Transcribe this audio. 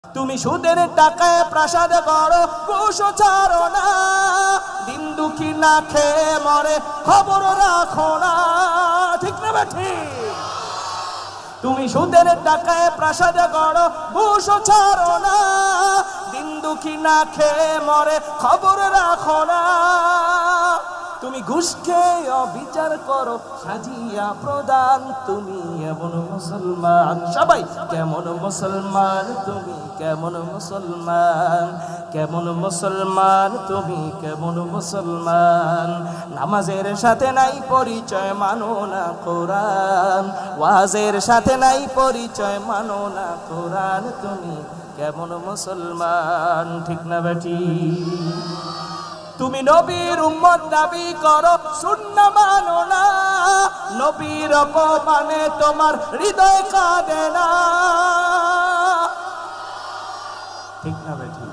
তুমি সুদের টাকায় প্রাসাদ করো, ঘুষ ছাড়ো না, দিন দুঃখী না খেয়ে মরে খবর রাখো না, ঠিক না ঠিক? তুমি সুদের টাকায় প্রাসাদ করো, ঘুষ ছাড়ো না, দিন দুঃখী না খেয়ে মরে খবর রাখো না। তুমি ঘুষ খেয়ে অবিচার করো, সাজিয়া প্রদান, তুমি এমন মুসলমান? সবাই কেমন মুসলমান তুমি, কেমন মুসলমান, কেমন মুসলমান তুমি, কেমন মুসলমান? নামাজের সাথে নাই পরিচয়, মানো না কোরআন, ওয়াজের সাথে নাই পরিচয়, মানো না কোরআন, তুমি কেমন মুসলমান? ঠিক না বেটি? তুমি নবীর উম্মত দাবি করো, সুন্নাহ মানো না, নবীর অপমানে তোমার হৃদয় কাঁদে না, ঠিক না বেটি?